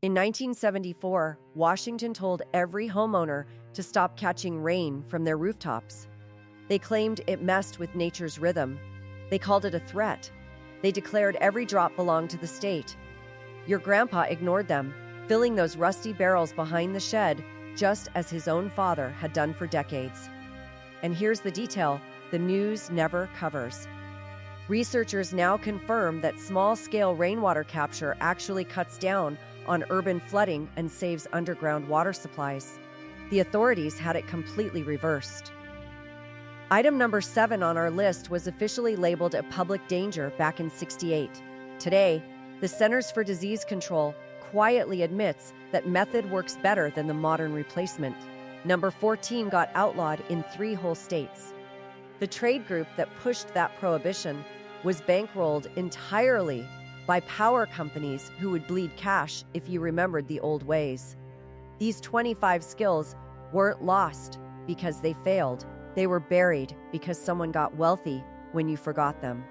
In 1974, Washington told every homeowner to stop catching rain from their rooftops. They claimed it messed with nature's rhythm. They called it a threat. They declared every drop belonged to the state. Your grandpa ignored them, filling those rusty barrels behind the shed, just as his own father had done for decades. And here's the detail the news never covers. Researchers now confirm that small-scale rainwater capture actually cuts down on urban flooding and saves underground water supplies. The authorities had it completely reversed. Item number 7 on our list was officially labeled a public danger back in '68. Today, the Centers for Disease Control quietly admits that method works better than the modern replacement. Number 14 got outlawed in 3 whole states. The trade group that pushed that prohibition was bankrolled entirely by power companies who would bleed cash if you remembered the old ways. These 25 skills weren't lost because they failed. They were buried because someone got wealthy when you forgot them.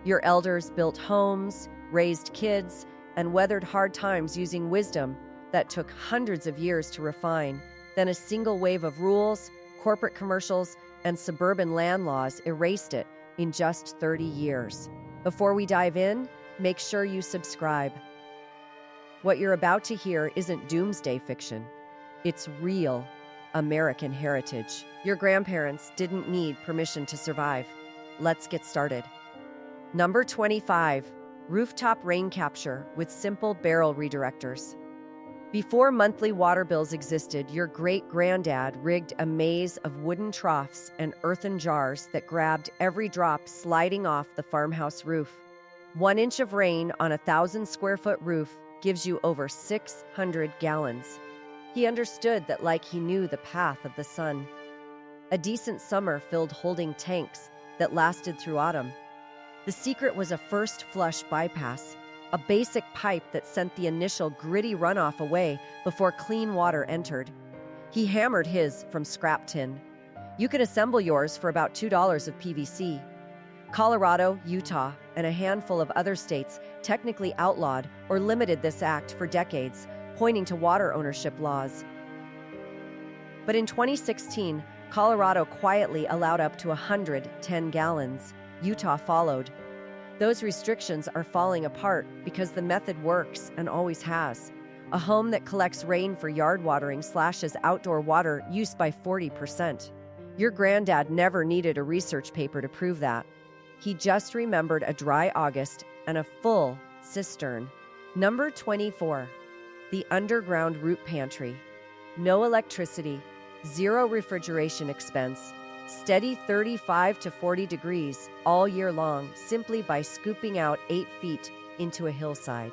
Your elders built homes, raised kids, and weathered hard times using wisdom that took hundreds of years to refine. Then a single wave of rules, corporate commercials, and suburban land laws erased it in just 30 years. Before we dive in, make sure you subscribe. What you're about to hear isn't doomsday fiction. It's real American heritage. Your grandparents didn't need permission to survive. Let's get started. Number 25, rooftop rain capture with simple barrel redirectors. Before monthly water bills existed, your great-granddad rigged a maze of wooden troughs and earthen jars that grabbed every drop sliding off the farmhouse roof. 1 inch of rain on a 1,000-square-foot roof gives you over 600 gallons. He understood that like he knew the path of the sun. A decent summer filled holding tanks that lasted through autumn. The secret was a first flush bypass, a basic pipe that sent the initial gritty runoff away before clean water entered. He hammered his from scrap tin. You can assemble yours for about $2 of PVC. Colorado, Utah, and a handful of other states technically outlawed or limited this act for decades, pointing to water ownership laws. But in 2016, Colorado quietly allowed up to 110 gallons. Utah followed. Those restrictions are falling apart because the method works and always has. A home that collects rain for yard watering slashes outdoor water use by 40%. Your granddad never needed a research paper to prove that. He just remembered a dry August and a full cistern. Number 24, the underground root pantry. No electricity, 0 refrigeration expense, steady 35 to 40 degrees all year long simply by scooping out 8 feet into a hillside.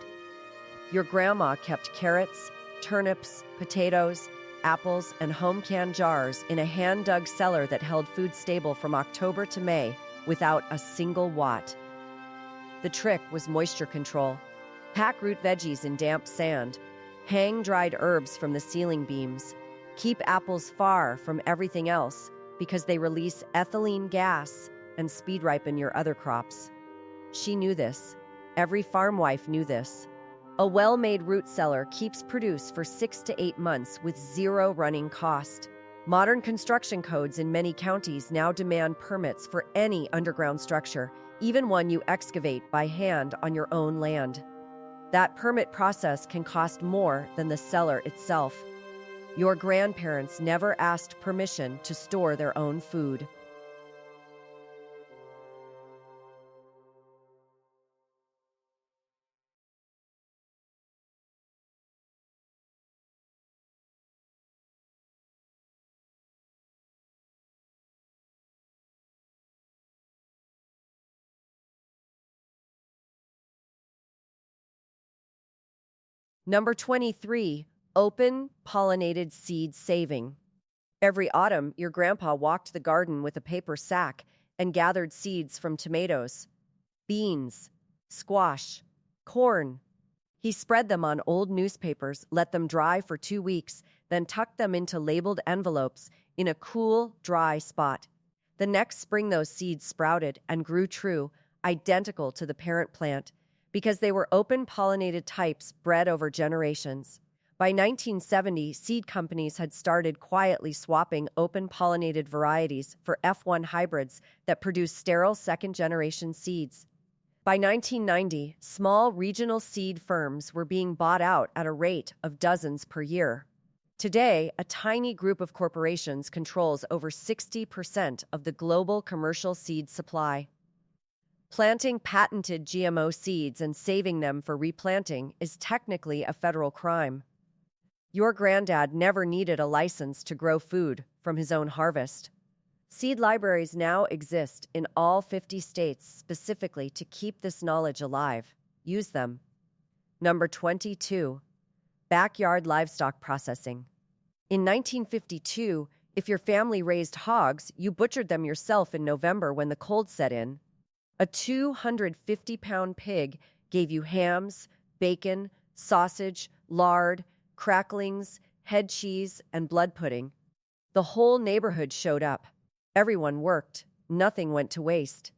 Your grandma kept carrots, turnips, potatoes, apples, and home-canned jars in a hand-dug cellar that held food stable from October to May without a single watt. The trick was moisture control. Pack root veggies in damp sand. Hang dried herbs from the ceiling beams. Keep apples far from everything else because they release ethylene gas and speed ripen your other crops. She knew this. Every farm wife knew this. A well-made root cellar keeps produce for 6 to 8 months with 0 running cost. Modern construction codes in many counties now demand permits for any underground structure, even one you excavate by hand on your own land. That permit process can cost more than the cellar itself. Your grandparents never asked permission to store their own food. Number 23, open pollinated seed saving. Every autumn, your grandpa walked the garden with a paper sack and gathered seeds from tomatoes, beans, squash, corn. He spread them on old newspapers, let them dry for 2 weeks, then tucked them into labeled envelopes in a cool, dry spot. The next spring those seeds sprouted and grew true, identical to the parent plant, because they were open-pollinated types bred over generations. By 1970, seed companies had started quietly swapping open-pollinated varieties for F1 hybrids that produce sterile second-generation seeds. By 1990, small regional seed firms were being bought out at a rate of dozens per year. Today, a tiny group of corporations controls over 60% of the global commercial seed supply. Planting patented GMO seeds and saving them for replanting is technically a federal crime. Your granddad never needed a license to grow food from his own harvest. Seed libraries now exist in all 50 states specifically to keep this knowledge alive. Use them. Number 22. Backyard livestock processing. In 1952, if your family raised hogs, you butchered them yourself in November when the cold set in. A 250-pound pig gave you hams, bacon, sausage, lard, cracklings, head cheese, and blood pudding. The whole neighborhood showed up. Everyone worked. Nothing went to waste.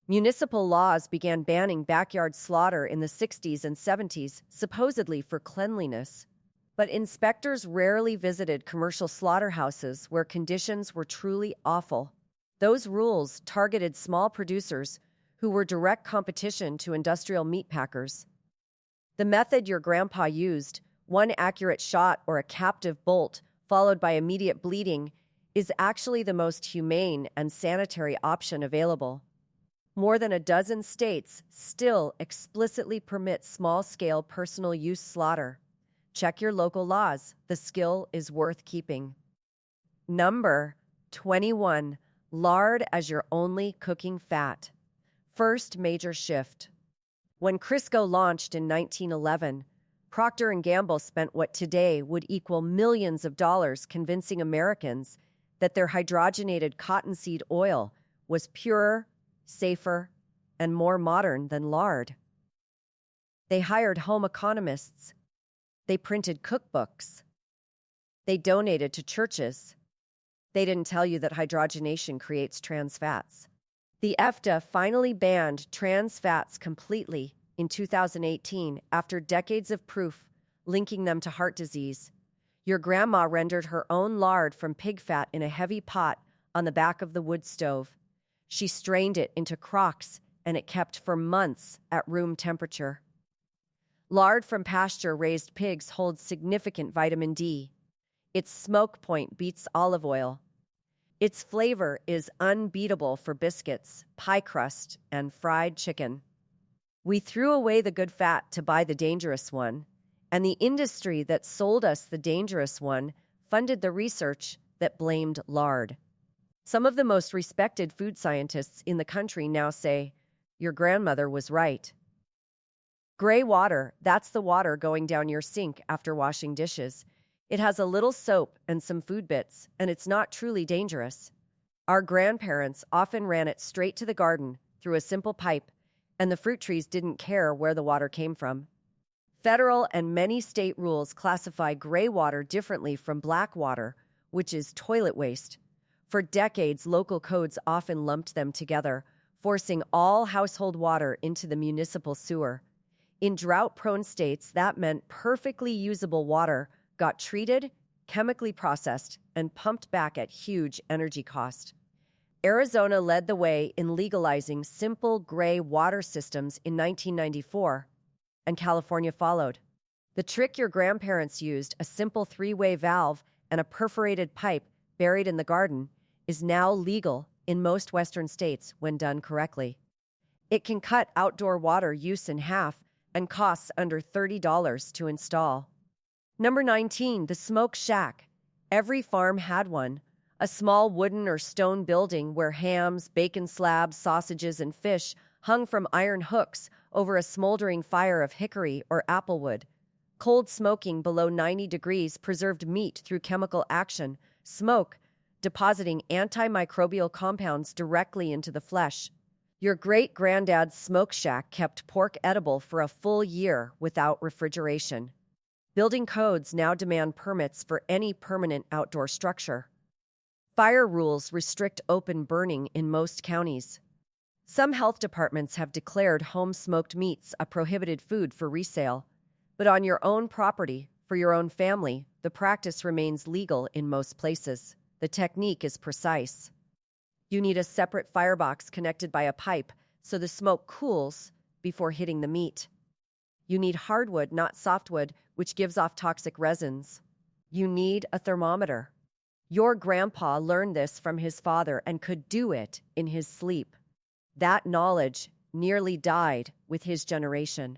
Municipal laws began banning backyard slaughter in the 60s and 70s, supposedly for cleanliness. But inspectors rarely visited commercial slaughterhouses where conditions were truly awful. Those rules targeted small producers who were direct competition to industrial meat packers. The method your grandpa used, one accurate shot or a captive bolt followed by immediate bleeding, is actually the most humane and sanitary option available. More than a dozen states still explicitly permit small-scale personal use slaughter. Check your local laws. The skill is worth keeping. Number 21. Lard as your only cooking fat. First major shift. When Crisco launched in 1911, Procter & Gamble spent what today would equal millions of dollars convincing Americans that their hydrogenated cottonseed oil was purer, safer, and more modern than lard. They hired home economists. They printed cookbooks. They donated to churches. They didn't tell you that hydrogenation creates trans fats. The FDA finally banned trans fats completely in 2018 after decades of proof linking them to heart disease. Your grandma rendered her own lard from pig fat in a heavy pot on the back of the wood stove. She strained it into crocks, and it kept for months at room temperature. Lard from pasture-raised pigs holds significant vitamin D. Its smoke point beats olive oil. Its flavor is unbeatable for biscuits, pie crust, and fried chicken. We threw away the good fat to buy the dangerous one, and the industry that sold us the dangerous one funded the research that blamed lard. Some of the most respected food scientists in the country now say, your grandmother was right. Gray water, that's the water going down your sink after washing dishes. It has a little soap and some food bits, and it's not truly dangerous. Our grandparents often ran it straight to the garden through a simple pipe, and the fruit trees didn't care where the water came from. Federal and many state rules classify gray water differently from black water, which is toilet waste. For decades, local codes often lumped them together, forcing all household water into the municipal sewer. In drought-prone states, that meant perfectly usable water got treated, chemically processed, and pumped back at huge energy cost. Arizona led the way in legalizing simple gray water systems in 1994, and California followed. The trick your grandparents used, a simple three-way valve and a perforated pipe buried in the garden, is now legal in most Western states when done correctly. It can cut outdoor water use in half and costs under $30 to install. Number 19, the smoke shack. Every farm had one. A small wooden or stone building where hams, bacon slabs, sausages, and fish hung from iron hooks over a smoldering fire of hickory or applewood. Cold smoking below 90 degrees preserved meat through chemical action, smoke depositing antimicrobial compounds directly into the flesh. Your great-granddad's smoke shack kept pork edible for a full year without refrigeration. Building codes now demand permits for any permanent outdoor structure. Fire rules restrict open burning in most counties. Some health departments have declared home-smoked meats a prohibited food for resale, but on your own property, for your own family, the practice remains legal in most places. The technique is precise. You need a separate firebox connected by a pipe so the smoke cools before hitting the meat. You need hardwood, not softwood, which gives off toxic resins. You need a thermometer. Your grandpa learned this from his father and could do it in his sleep. That knowledge nearly died with his generation.